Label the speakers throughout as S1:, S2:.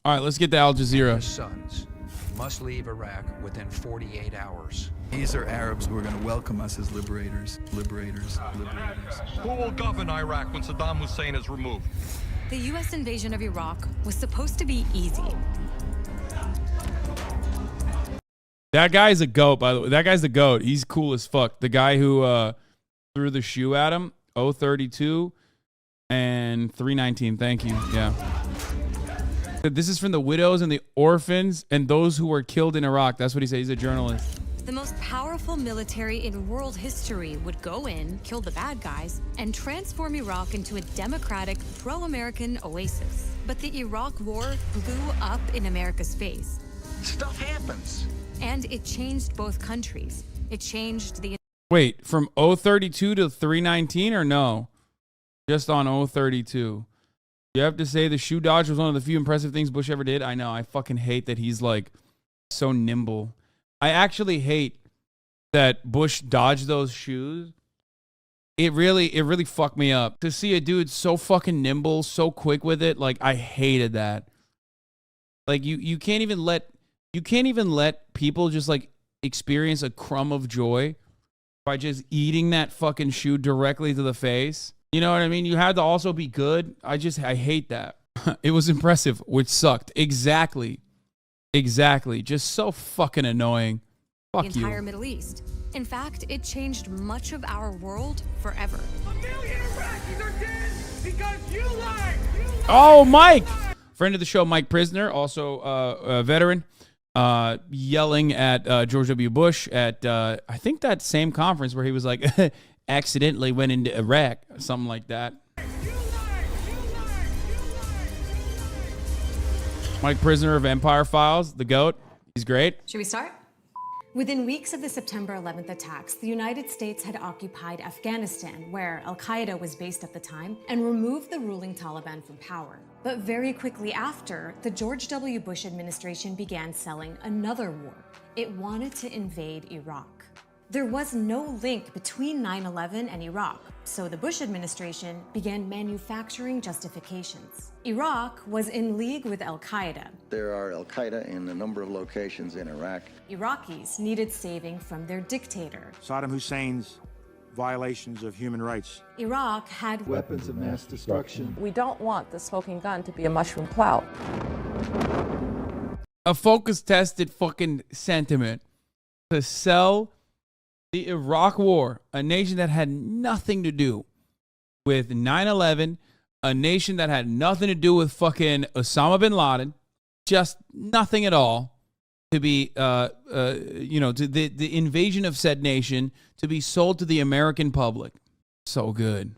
S1: All right, let's get to Al Jazeera.
S2: Sons must leave Iraq within 48 hours.
S3: These are Arabs who are going to welcome us as liberators.
S4: Who will govern Iraq when Saddam Hussein is removed?
S5: The U.S. invasion of Iraq was supposed to be easy.
S1: That guy's a goat, by the way. That guy's the goat. He's cool as fuck. The guy who threw the shoe at him, 032 and 319. Thank you. Yeah. This is from the widows and the orphans and those who were killed in Iraq. That's what he said. He's a journalist.
S5: The most powerful military in world history would go in, kill the bad guys, and transform Iraq into a democratic, pro-American oasis. But the Iraq War blew up in America's face.
S2: Stuff happens.
S5: And it changed both countries. It changed the...
S1: Wait, from 032 to 319 or no? Just on 032. You have to say the shoe dodge was one of the few impressive things Bush ever did. I know. I fucking hate that he's like so nimble. I actually hate that Bush dodged those shoes. It really fucked me up. To see a dude so fucking nimble, so quick with it, like I hated that. Like you can't even let people just like experience a crumb of joy by just eating that fucking shoe directly to the face. You know what I mean? You had to also be good. I hate that. It was impressive, which sucked. Exactly. Just so fucking annoying. Fuck you.
S5: The entire Middle East. In fact, it changed much of our world forever.
S6: 1 million Iraqis are dead because you lied.
S1: Oh, Mike. Friend of the show, Mike Prisner, also a veteran, yelling at George W. Bush at, I think that same conference where he was like, accidentally went into Iraq, something like that. Mike Prisner of Empire Files, the GOAT. He's great.
S7: Should we start? Within weeks of the September 11th attacks, the United States had occupied Afghanistan, where al-Qaeda was based at the time, and removed the ruling Taliban from power. But very quickly after, the George W. Bush administration began selling another war. It wanted to invade Iraq. There was no link between 9/11 and Iraq, so the Bush administration began manufacturing justifications. Iraq was in league with al-Qaeda.
S8: There are al-Qaeda in a number of locations in Iraq.
S7: Iraqis needed saving from their dictator.
S9: Saddam Hussein's violations of human rights.
S7: Iraq had
S3: Weapons of mass destruction.
S10: We don't want the smoking gun to be a mushroom cloud.
S1: A focus-tested fucking sentiment to sell the Iraq War, a nation that had nothing to do with 9/11, a nation that had nothing to do with fucking Osama bin Laden, just nothing at all, to be, to the invasion of said nation to be sold to the American public. So good.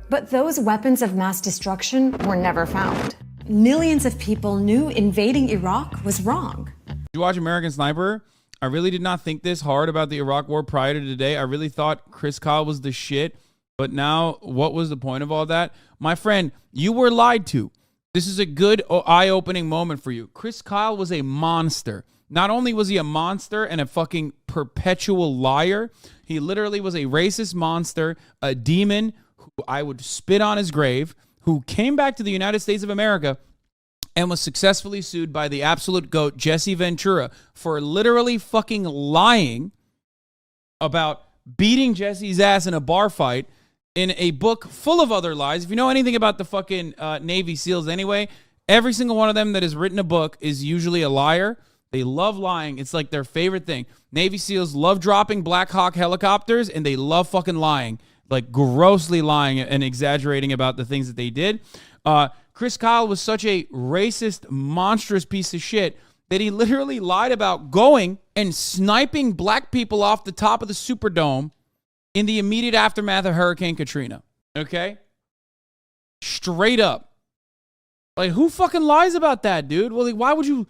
S7: But those weapons of mass destruction were never found. Millions of people knew invading Iraq was wrong.
S1: Did you watch American Sniper? I really did not think this hard about the Iraq War prior to today. I really thought Chris Kyle was the shit. But now, what was the point of all that? My friend, you were lied to. This is a good eye-opening moment for you. Chris Kyle was a monster. Not only was he a monster and a fucking perpetual liar, he literally was a racist monster, a demon who I would spit on his grave, who came back to the United States of America and was successfully sued by the absolute GOAT, Jesse Ventura, for literally fucking lying about beating Jesse's ass in a bar fight in a book full of other lies. If you know anything about the fucking Navy SEALs anyway, every single one of them that has written a book is usually a liar. They love lying. It's like their favorite thing. Navy SEALs love dropping Black Hawk helicopters, and they love fucking lying, like grossly lying and exaggerating about the things that they did. Chris Kyle was such a racist, monstrous piece of shit that he literally lied about going and sniping black people off the top of the Superdome in the immediate aftermath of Hurricane Katrina. Okay? Straight up. Like, who fucking lies about that, dude? Well, like, why would you...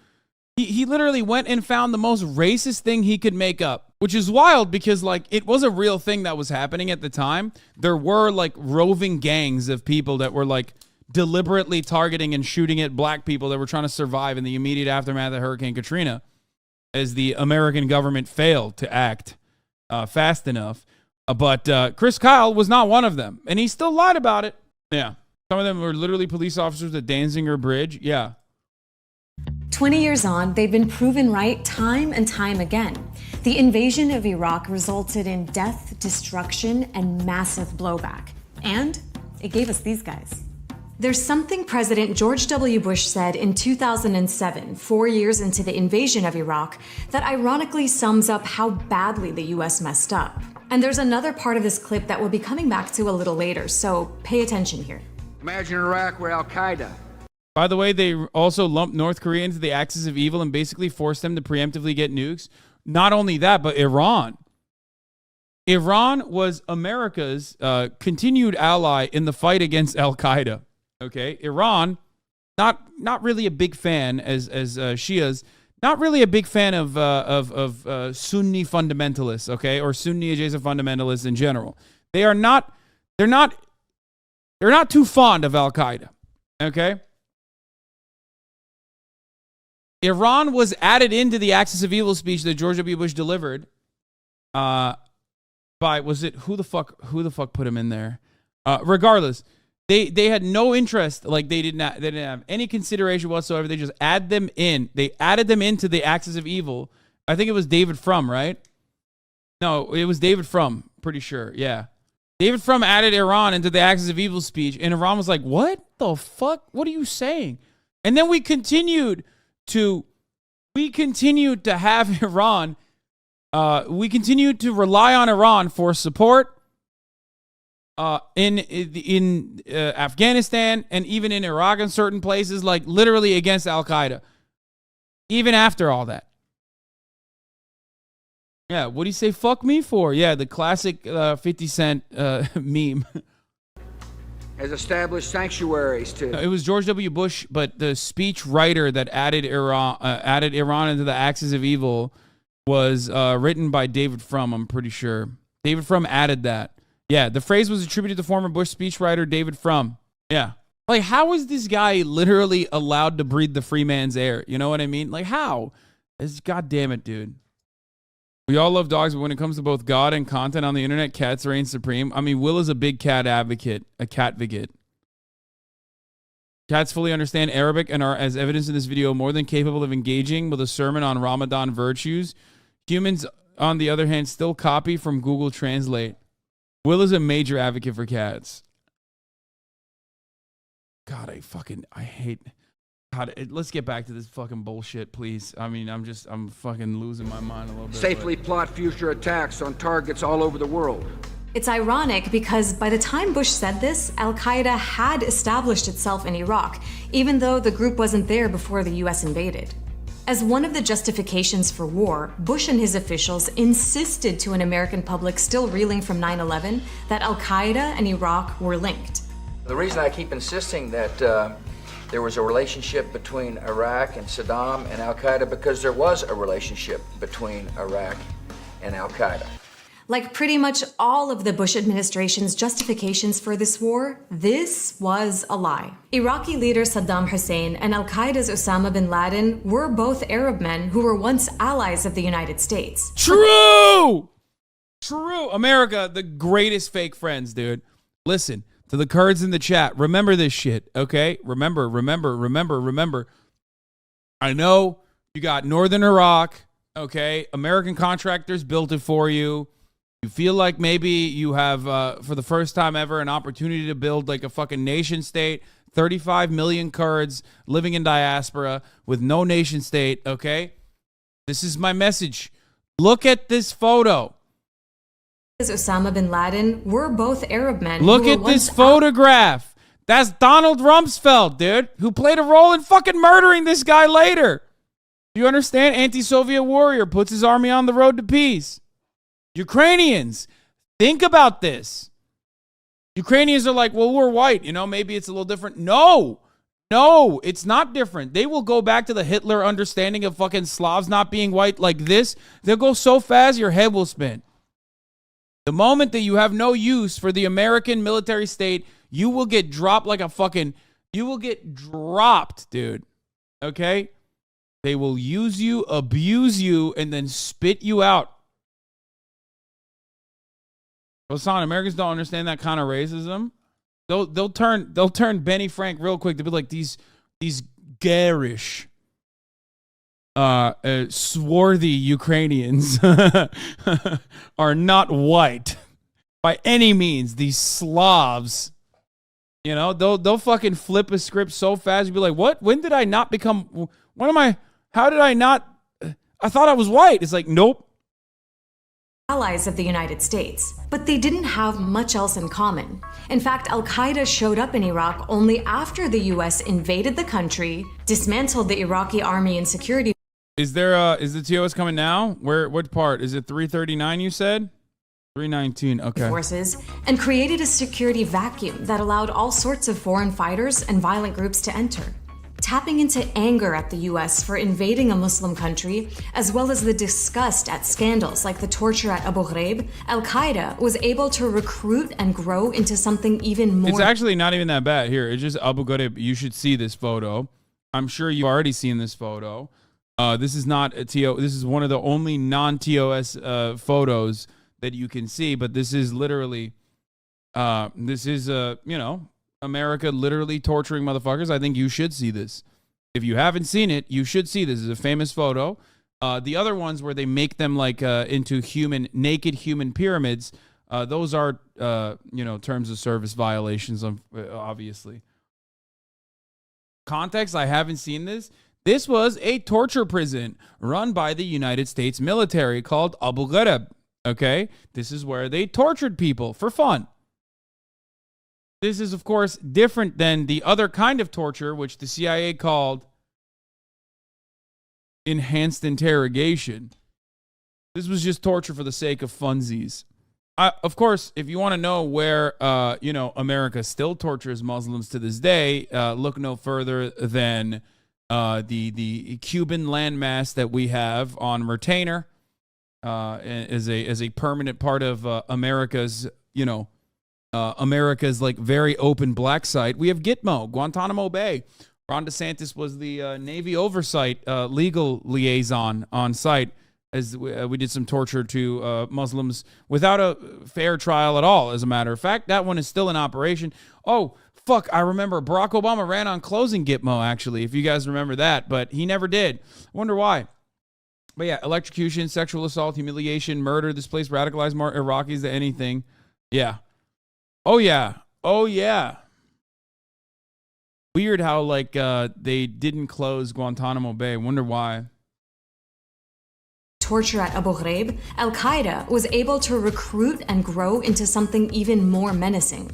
S1: He literally went and found the most racist thing he could make up, which is wild because, like, it was a real thing that was happening at the time. There were, like, roving gangs of people that were, like, deliberately targeting and shooting at black people that were trying to survive in the immediate aftermath of Hurricane Katrina as the American government failed to act fast enough. But Chris Kyle was not one of them, and he still lied about it. Yeah. Some of them were literally police officers at Danziger Bridge. Yeah.
S7: 20 years on, they've been proven right time and time again. The invasion of Iraq resulted in death, destruction, and massive blowback. And it gave us these guys. There's something President George W. Bush said in 2007, 4 years into the invasion of Iraq, that ironically sums up how badly the US messed up. And there's another part of this clip that we'll be coming back to a little later, so pay attention here.
S11: Imagine Iraq where Al-Qaeda.
S1: By the way, they also lumped North Korea into the axis of evil and basically forced them to preemptively get nukes. Not only that, but Iran. Iran was America's continued ally in the fight against Al-Qaeda. Okay, Iran, not really a big fan as Shias, not really a big fan of Sunni fundamentalists, okay, or Sunni adjacent fundamentalists in general. They're not too fond of Al-Qaeda, okay? Iran was added into the Axis of Evil speech that George W. Bush delivered by, was it, who the fuck put him in there? Regardless, they had no interest, like they didn't have any consideration whatsoever. They just add them in. They added them into the Axis of Evil. I think it was David Frum, right? No, it was David Frum, pretty sure. Yeah. David Frum added Iran into the Axis of Evil speech, and Iran was like, what the fuck? What are you saying? And then we continued to have Iran, we continued to rely on Iran for support in Afghanistan and even in Iraq in certain places, like literally against Al-Qaeda, even after all that. Yeah, what do you say fuck me for? Yeah, the classic 50 Cent meme.
S11: Has established sanctuaries to...
S1: It was George W. Bush, but the speech writer that added Iran into the Axis of Evil was written by David Frum, I'm pretty sure. David Frum added that. Yeah, the phrase was attributed to former Bush speechwriter David Frum. Yeah. Like, how is this guy literally allowed to breathe the free man's air? You know what I mean? Like, how? God damn it, dude. We all love dogs, but when it comes to both God and content on the internet, cats reign supreme. I mean, Will is a big cat advocate, a cat-vigate. Cats fully understand Arabic and are, as evidenced in this video, more than capable of engaging with a sermon on Ramadan virtues. Humans, on the other hand, still copy from Google Translate. Will is a major advocate for cats. God, I hate... God, let's get back to this fucking bullshit, please. I mean, I'm fucking losing my mind a little bit.
S11: Safely plot future attacks on targets all over the world.
S7: It's ironic because by the time Bush said this, Al-Qaeda had established itself in Iraq, even though the group wasn't there before the US invaded. As one of the justifications for war, Bush and his officials insisted to an American public still reeling from 9/11 that Al-Qaeda and Iraq were linked.
S12: The reason I keep insisting that there was a relationship between Iraq and Saddam and Al-Qaeda because there was a relationship between Iraq and Al-Qaeda.
S7: Like pretty much all of the Bush administration's justifications for this war, this was a lie. Iraqi leader Saddam Hussein and Al-Qaeda's Osama bin Laden were both Arab men who were once allies of the United States.
S1: True! True! America, the greatest fake friends, dude. Listen. To the Kurds in the chat, remember this shit, okay? Remember. I know you got northern Iraq, okay? American contractors built it for you. You feel like maybe you have, for the first time ever, an opportunity to build like a fucking nation state. 35 million Kurds living in diaspora with no nation state, okay? This is my message. Look at this photo.
S7: Osama bin Laden were both Arab men.
S1: Look at this photograph. That's Donald Rumsfeld, dude, who played a role in fucking murdering this guy later. Do you understand? Anti-Soviet warrior puts his army on the road to peace. Ukrainians, think about this. Ukrainians are like, well, we're white. You know, maybe it's a little different. No, it's not different. They will go back to the Hitler understanding of fucking Slavs not being white like this. They'll go so fast your head will spin. The moment that you have no use for the American military state, you will get dropped like a fucking... You will get dropped, dude. Okay? They will use you, abuse you, and then spit you out. Hasan, Americans don't understand that kind of racism. They'll turn Benny Frank real quick to be like these garish. swarthy Ukrainians are not white by any means. These Slavs, you know, they'll fucking flip a script so fast. You'll be like, what? When did I not become? What am I? How did I not? I thought I was white. It's like, nope.
S7: Allies of the United States, but they didn't have much else in common. In fact, Al-Qaeda showed up in Iraq only after the U.S. invaded the country, dismantled the Iraqi army and security.
S1: Is the TOS coming now? What part? Is it 339 you said? 319, okay.
S7: Forces, and created a security vacuum that allowed all sorts of foreign fighters and violent groups to enter. Tapping into anger at the U.S. for invading a Muslim country, as well as the disgust at scandals like the torture at Abu Ghraib, Al-Qaeda was able to recruit and grow into something even more.
S1: It's actually not even that bad. Here, it's just Abu Ghraib. You should see this photo. I'm sure you've already seen this photo. This is not a TO. This is one of the only non-TOS photos that you can see, but this is literally, you know, America literally torturing motherfuckers. I think you should see this. If you haven't seen it, you should see this. It's a famous photo. The other ones where they make them like into naked human pyramids, those are, you know, terms of service violations, obviously. Context, I haven't seen this. This was a torture prison run by the United States military called Abu Ghraib. Okay? This is where they tortured people for fun. This is, of course, different than the other kind of torture, which the CIA called enhanced interrogation. This was just torture for the sake of funsies. Of course, if you want to know where, you know, America still tortures Muslims to this day, look no further than the Cuban landmass that we have on retainer as a permanent part of America's, you know, America's like very open black site. We have Gitmo, Guantanamo Bay. Ron DeSantis was the Navy oversight legal liaison on site as we did some torture to Muslims without a fair trial at all. As a matter of fact, that one is still in operation. Oh, fuck, I remember Barack Obama ran on closing Gitmo, actually, if you guys remember that, but he never did. I wonder why. But yeah, electrocution, sexual assault, humiliation, murder, displaced, radicalized more Iraqis than anything. Yeah. Oh, yeah. Oh, yeah. Weird how, like, they didn't close Guantanamo Bay. Wonder why.
S7: Torture at Abu Ghraib, Al-Qaeda was able to recruit and grow into something even more menacing.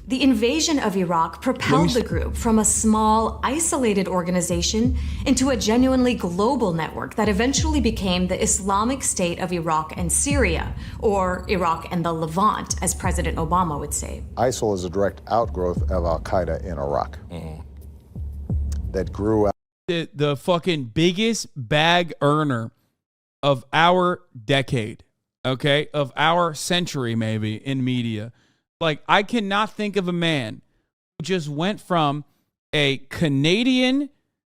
S7: The invasion of Iraq propelled the group from a small, isolated organization into a genuinely global network that eventually became the Islamic State of Iraq and Syria, or Iraq and the Levant, as President Obama would say.
S13: ISIL is a direct outgrowth of Al-Qaeda in Iraq that grew out.
S1: The fucking biggest bag earner of our decade, okay, of our century maybe in media. Like, I cannot think of a man who just went from a Canadian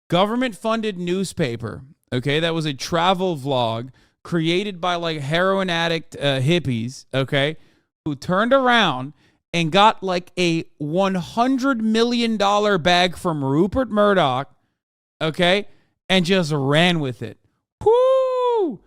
S1: government-funded newspaper, okay, that was a travel vlog created by, like, heroin addict hippies, okay, who turned around and got, like, a $100 million bag from Rupert Murdoch, okay, and just ran with it. Whoo!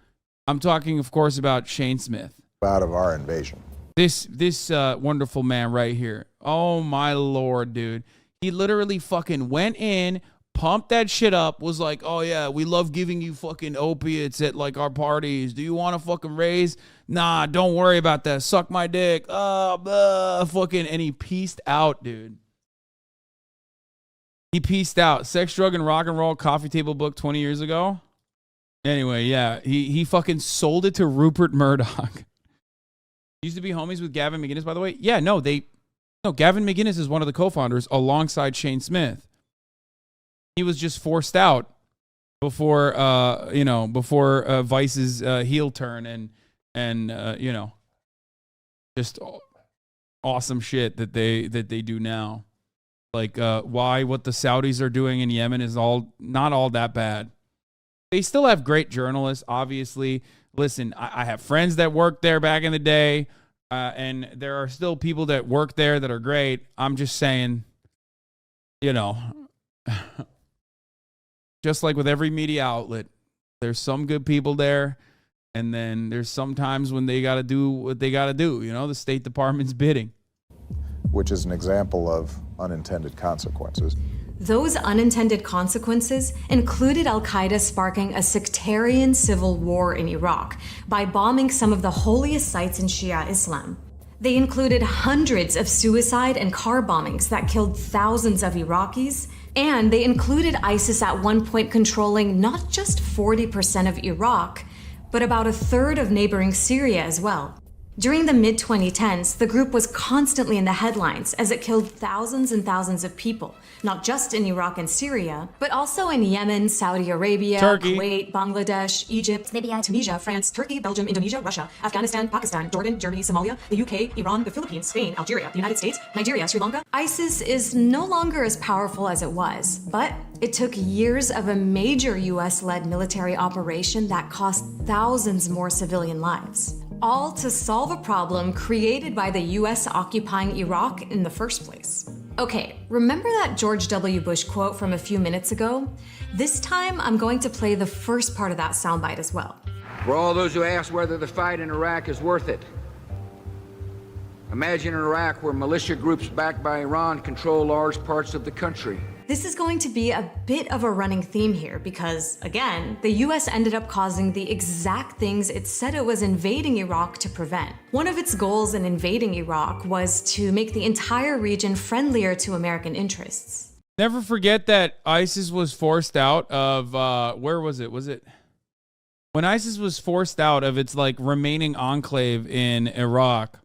S1: I'm talking, of course, about Shane Smith.
S13: Out of our invasion.
S1: This wonderful man right here. Oh, my Lord, dude. He literally fucking went in, pumped that shit up, was like, oh, yeah, we love giving you fucking opiates at, like, our parties. Do you want to fucking raise? Nah, don't worry about that. Suck my dick. Fucking. And he peaced out, dude. He peaced out. Sex, Drug, and Rock and Roll coffee table book 20 years ago. Anyway, yeah, he fucking sold it to Rupert Murdoch. Used to be homies with Gavin McInnes, by the way. Yeah, no, Gavin McInnes is one of the co-founders alongside Shane Smith. He was just forced out before Vice's heel turn and you know, just awesome shit that they do now. Like what the Saudis are doing in Yemen is not all that bad. They still have great journalists, obviously. Listen, I have friends that worked there back in the day, and there are still people that work there that are great. I'm just saying, you know, just like with every media outlet, There's some good people there, and then there's sometimes when they got to do what they got to do, you know, the State Department's bidding.
S13: Which is an example of unintended consequences.
S7: Those unintended consequences included al-Qaeda sparking a sectarian civil war in Iraq by bombing some of the holiest sites in Shia Islam. They included hundreds of suicide and car bombings that killed thousands of Iraqis, and they included ISIS at one point controlling not just 40% of Iraq, but about a third of neighboring Syria as well. During the mid-2010s, the group was constantly in the headlines as it killed thousands and thousands of people, not just in Iraq and Syria, but also in Yemen, Saudi Arabia,
S1: Turkey,
S7: Kuwait, Bangladesh, Egypt, Libya, Tunisia, France, Turkey, Belgium, Indonesia, Russia, Afghanistan, Pakistan, Jordan, Germany, Somalia, the UK, Iran, the Philippines, Spain, Algeria, the United States, Nigeria, Sri Lanka. ISIS is no longer as powerful as it was, but it took years of a major US-led military operation that cost thousands more civilian lives, all to solve a problem created by the US occupying Iraq in the first place. Okay, remember that George W. Bush quote from a few minutes ago? This time, I'm going to play the first part of that soundbite as well.
S11: For all those who ask whether the fight in Iraq is worth it, imagine an Iraq where militia groups backed by Iran control large parts of the country.
S7: This is going to be a bit of a running theme here because, again, the US ended up causing the exact things it said it was invading Iraq to prevent. One of its goals in invading Iraq was to make the entire region friendlier to American interests.
S1: Never forget that ISIS was forced out of, where was it? Was it when ISIS was forced out of its like remaining enclave in Iraq?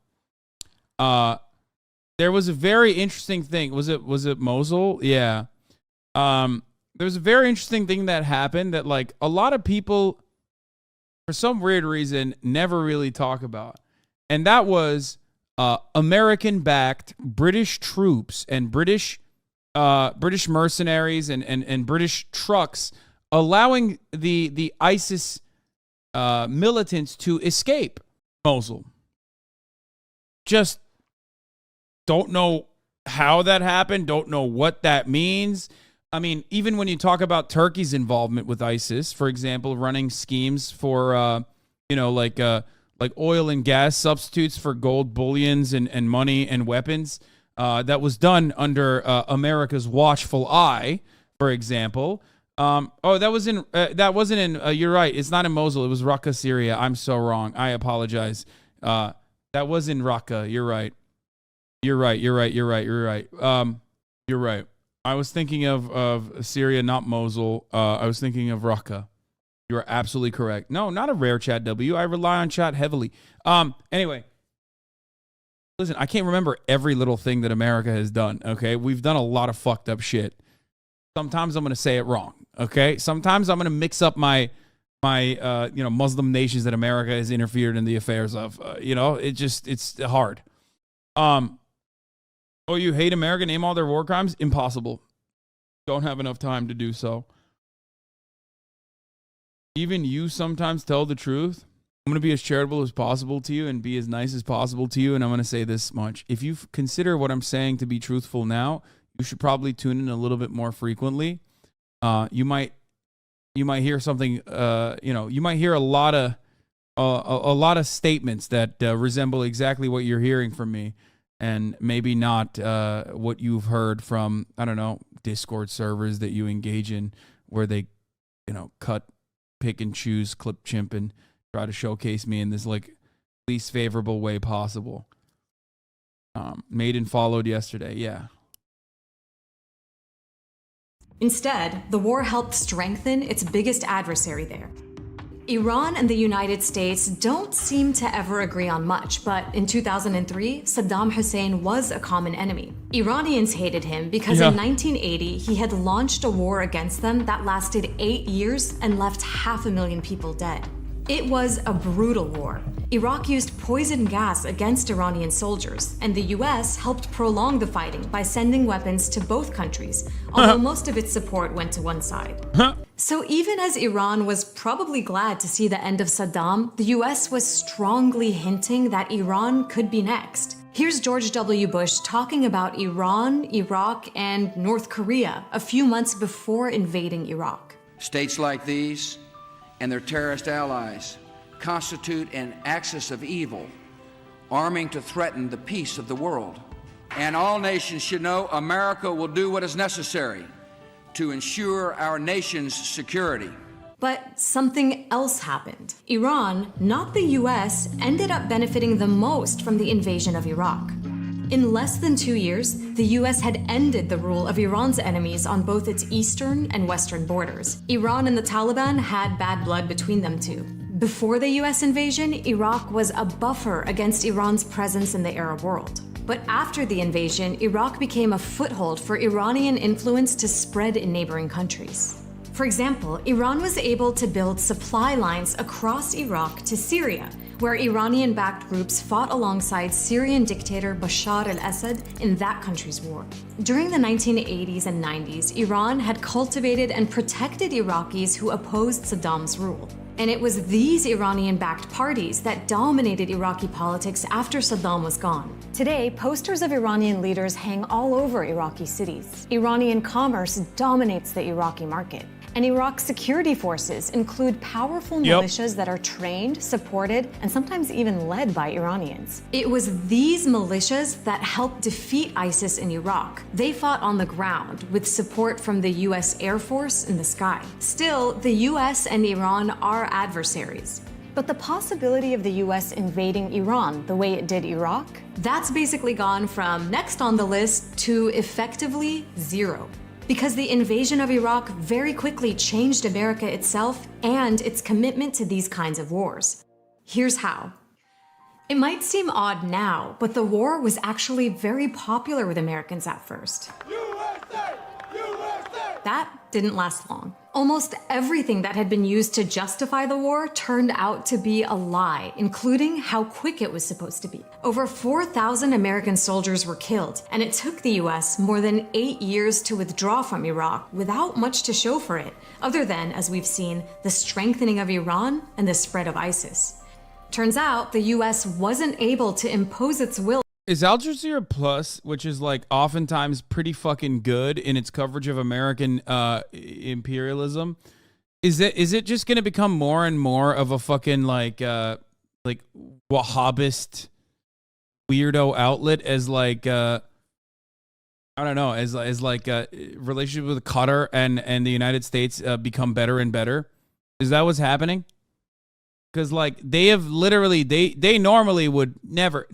S1: There was a very interesting thing. Was it Mosul? Yeah. There was a very interesting thing that happened that like a lot of people, for some weird reason, never really talk about. And that was American-backed British troops and British mercenaries and British trucks allowing the ISIS militants to escape Mosul. Just don't know how that happened. Don't know what that means. I mean, even when you talk about Turkey's involvement with ISIS, for example, running schemes for, like oil and gas substitutes for gold bullions and money and weapons, that was done under America's watchful eye, for example. That wasn't in, you're right. It's not in Mosul. It was Raqqa, Syria. I'm so wrong. I apologize. That was in Raqqa. You're right. You're right. I was thinking of Syria, not Mosul. I was thinking of Raqqa. You are absolutely correct. No, not a rare chat W. I rely on chat heavily. Anyway, listen, I can't remember every little thing that America has done, okay? We've done a lot of fucked up shit. Sometimes I'm going to say it wrong, okay? Sometimes I'm going to mix up my Muslim nations that America has interfered in the affairs of. It's hard. Oh, you hate America? Name all their war crimes? Impossible. Don't have enough time to do so. Even you sometimes tell the truth. I'm going to be as charitable as possible to you and be as nice as possible to you. And I'm going to say this much. If you consider what I'm saying to be truthful now, you should probably tune in a little bit more frequently. You might hear something, you might hear a lot of statements that resemble exactly what you're hearing from me. And maybe not what you've heard from, I don't know, Discord servers that you engage in where they, cut, pick and choose, clip chimp and try to showcase me in this like least favorable way possible. Made and followed yesterday, yeah.
S7: Instead, the war helped strengthen its biggest adversary there. Iran and the United States don't seem to ever agree on much, but in 2003, Saddam Hussein was a common enemy. Iranians hated him because in 1980, he had launched a war against them that lasted 8 years and left 500,000 people dead. It was a brutal war. Iraq used poison gas against Iranian soldiers, and the US helped prolong the fighting by sending weapons to both countries, although most of its support went to one side. So even as Iran was probably glad to see the end of Saddam, the US was strongly hinting that Iran could be next. Here's George W. Bush talking about Iran, Iraq, and North Korea a few months before invading Iraq.
S11: States like these and their terrorist allies constitute an axis of evil, arming to threaten the peace of the world. And all nations should know America will do what is necessary to ensure our nation's security.
S7: But something else happened. Iran, not the US, ended up benefiting the most from the invasion of Iraq. In less than 2 years, the US had ended the rule of Iran's enemies on both its eastern and western borders. Iran and the Taliban had bad blood between them too. Before the US invasion, Iraq was a buffer against Iran's presence in the Arab world. But after the invasion, Iraq became a foothold for Iranian influence to spread in neighboring countries. For example, Iran was able to build supply lines across Iraq to Syria, where Iranian-backed groups fought alongside Syrian dictator Bashar al-Assad in that country's war. During the 1980s and 90s, Iran had cultivated and protected Iraqis who opposed Saddam's rule. And it was these Iranian-backed parties that dominated Iraqi politics after Saddam was gone. Today, posters of Iranian leaders hang all over Iraqi cities. Iranian commerce dominates the Iraqi market. And Iraq's security forces include powerful militias that are trained, supported, and sometimes even led by Iranians. It was these militias that helped defeat ISIS in Iraq. They fought on the ground with support from the US Air Force in the sky. Still, the US and Iran are adversaries. But the possibility of the US invading Iran the way it did Iraq, that's basically gone from next on the list to effectively zero. Because the invasion of Iraq very quickly changed America itself and its commitment to these kinds of wars. Here's how. It might seem odd now, but the war was actually very popular with Americans at first. USA! USA! That didn't last long. Almost everything that had been used to justify the war turned out to be a lie, including how quick it was supposed to be. Over 4,000 American soldiers were killed, and it took the US more than 8 years to withdraw from Iraq without much to show for it, other than, as we've seen, the strengthening of Iran and the spread of ISIS. Turns out the US wasn't able to impose its will.
S1: Is Al Jazeera Plus, which is like oftentimes pretty fucking good in its coverage of American imperialism, is it just going to become more and more of a fucking like Wahhabist weirdo outlet as like I don't know, as like relationship with Qatar and the United States become better and better? Is that what's happening? Because like they have literally they normally would never.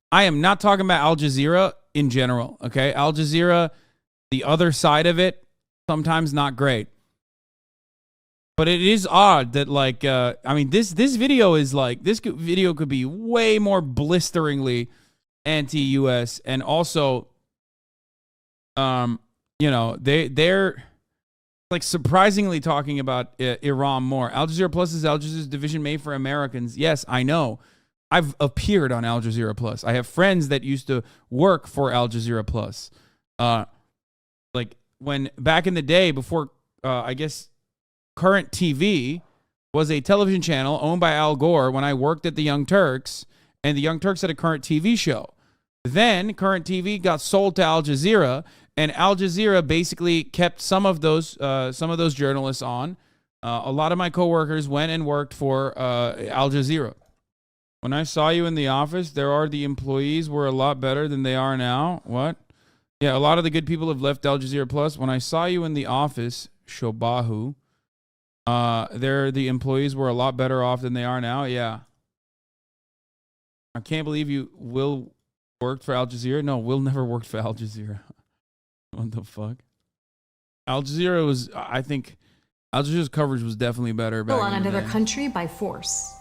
S1: I am not talking about Al Jazeera in general, okay? Al Jazeera, the other side of it, sometimes not great. But it is odd that, like, this video is like, this video could be way more blisteringly anti-U.S. and also, they're like surprisingly talking about Iran more. Al Jazeera Plus is Al Jazeera's division made for Americans. Yes, I know. I've appeared on Al Jazeera Plus. I have friends that used to work for Al Jazeera Plus. Like when back in the day before, I guess, Current TV was a television channel owned by Al Gore when I worked at the Young Turks, and the Young Turks had a Current TV show. Then Current TV got sold to Al Jazeera, and Al Jazeera basically kept some of those journalists on. A lot of my coworkers went and worked for Al Jazeera. When I saw you in the office, the employees were a lot better than they are now. What? Yeah, a lot of the good people have left Al Jazeera Plus. When I saw you in the office, Shobahu, the employees were a lot better off than they are now. Yeah. I can't believe Will worked for Al Jazeera. No, Will never worked for Al Jazeera. What the fuck? Al Jazeera was, I think, Al Jazeera's coverage was definitely better back
S7: on another country by force.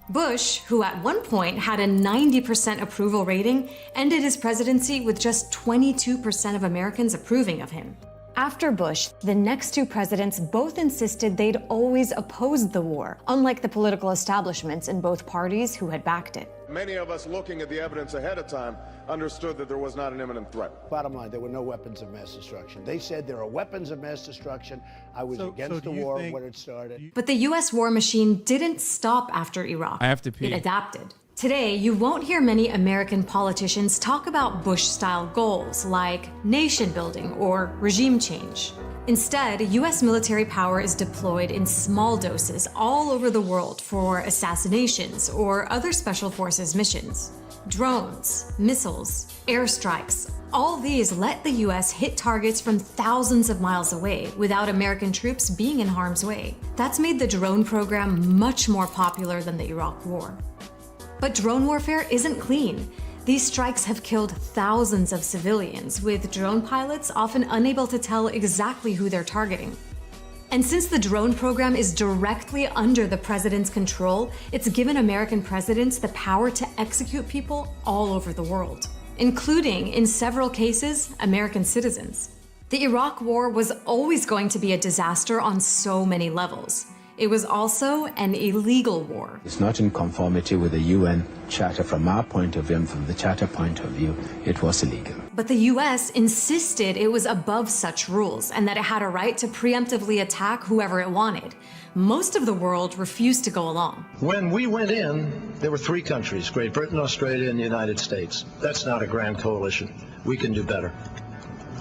S7: Bush, who at one point had a 90% approval rating, ended his presidency with just 22% of Americans approving of him. After Bush, the next two presidents both insisted they'd always opposed the war, unlike the political establishments in both parties who had backed it.
S14: Many of us looking at the evidence ahead of time understood that there was not an imminent threat.
S15: Bottom line, there were no weapons of mass destruction. They said there are weapons of mass destruction. I was against the war when it started.
S7: But the U.S. war machine didn't stop after Iraq.
S1: I have to pee.
S7: It adapted. Today, you won't hear many American politicians talk about Bush-style goals like nation building or regime change. Instead, U.S. military power is deployed in small doses all over the world for assassinations or other special forces missions. Drones, missiles, airstrikes, all these let the U.S. hit targets from thousands of miles away without American troops being in harm's way. That's made the drone program much more popular than the Iraq War. But drone warfare isn't clean. These strikes have killed thousands of civilians, with drone pilots often unable to tell exactly who they're targeting. And since the drone program is directly under the president's control, it's given American presidents the power to execute people all over the world, including, in several cases, American citizens. The Iraq War was always going to be a disaster on so many levels. It was also an illegal war.
S16: It's not in conformity with the UN Charter from our point of view, and from the Charter point of view, it was illegal.
S7: But the US insisted it was above such rules and that it had a right to preemptively attack whoever it wanted. Most of the world refused to go along.
S17: When we went in, there were three countries, Great Britain, Australia, and the United States. That's not a grand coalition. We can do better.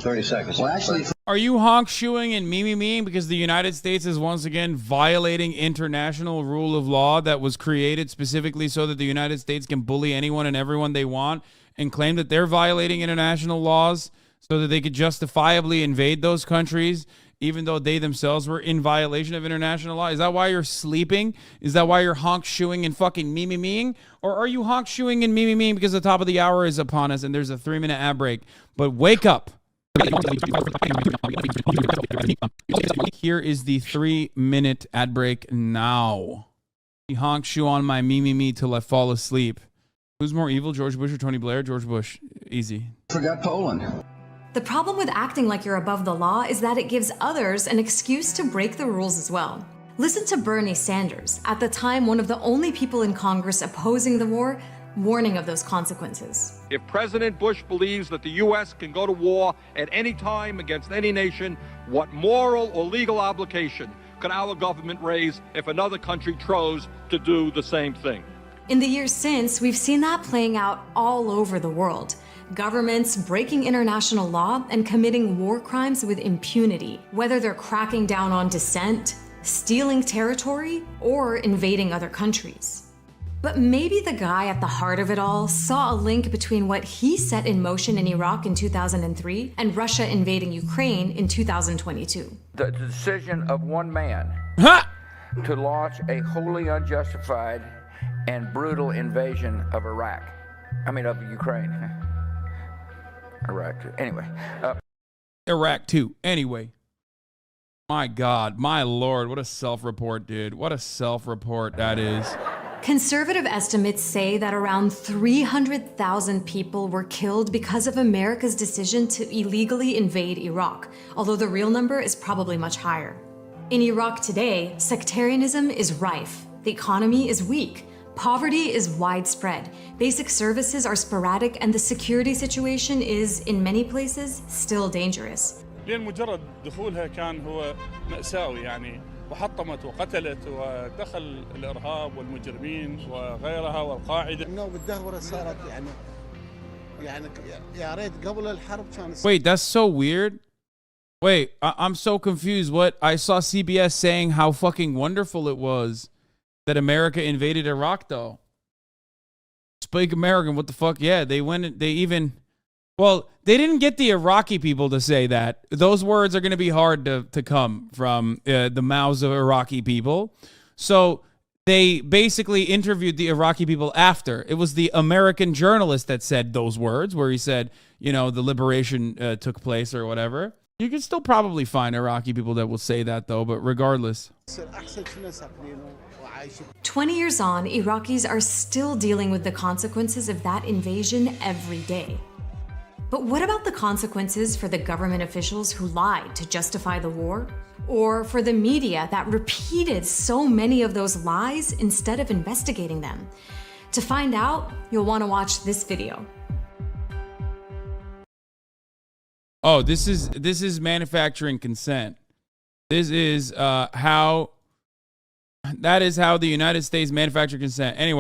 S17: 30 seconds. Well, actually,
S1: are you honk-shoeing and me-me-meing because the United States is once again violating international rule of law that was created specifically so that the United States can bully anyone and everyone they want and claim that they're violating international laws so that they could justifiably invade those countries even though they themselves were in violation of international law? Is that why you're sleeping? Is that why you're honk-shoeing and fucking me-me-meing? Or are you honk-shoeing and me-me-meing because the top of the hour is upon us and there's a 3-minute ad break? But wake up. Here is the 3-minute ad break now. Honk shoe on my me till I fall asleep. Who's more evil, George Bush or Tony Blair? George Bush. Easy.
S17: forgot Poland.
S7: The problem with acting like you're above the law is that it gives others an excuse to break the rules as well. Listen to Bernie Sanders, at the time one of the only people in Congress opposing the war, warning of those consequences.
S4: If President Bush believes that the U.S. can go to war at any time against any nation, what moral or legal obligation could our government raise if another country chose to do the same thing?
S7: In the years since, we've seen that playing out all over the world. Governments breaking international law and committing war crimes with impunity, whether they're cracking down on dissent, stealing territory, or invading other countries. But maybe the guy at the heart of it all saw a link between what he set in motion in Iraq in 2003 and Russia invading Ukraine in 2022.
S12: The decision of one man to launch a wholly unjustified and brutal invasion of of Ukraine. Iraq, anyway.
S1: Iraq too. Anyway. My God, my Lord, what a self-report, dude. What a self-report that is.
S7: Conservative estimates say that around 300,000 people were killed because of America's decision to illegally invade Iraq, although the real number is probably much higher. In Iraq today, sectarianism is rife, the economy is weak, poverty is widespread, basic services are sporadic, and the security situation is, in many places, still dangerous.
S18: لين مجرد دخولها كان هو مأساوي وحطمت وقتلت ودخل الإرهاب والمجرمين وغيرها والقاعدة.
S19: إنه بالدهورة صارت يا ريت قبل الحرب كان.
S1: Wait, that's so weird. Wait, I'm so confused. What I saw CBS saying how fucking wonderful it was that America invaded Iraq, though. Speak American, what the fuck? Yeah, they went. They even. Well, they didn't get the Iraqi people to say that. Those words are going to be hard to come from the mouths of Iraqi people. So they basically interviewed the Iraqi people after. It was the American journalist that said those words, where he said, the liberation took place or whatever. You can still probably find Iraqi people that will say that, though, but regardless.
S7: 20 years on, Iraqis are still dealing with the consequences of that invasion every day. But what about the consequences for the government officials who lied to justify the war? Or for the media that repeated so many of those lies instead of investigating them? To find out, you'll want to watch this video.
S1: Oh, this is manufacturing consent. This is how the United States manufactured consent. Anyway.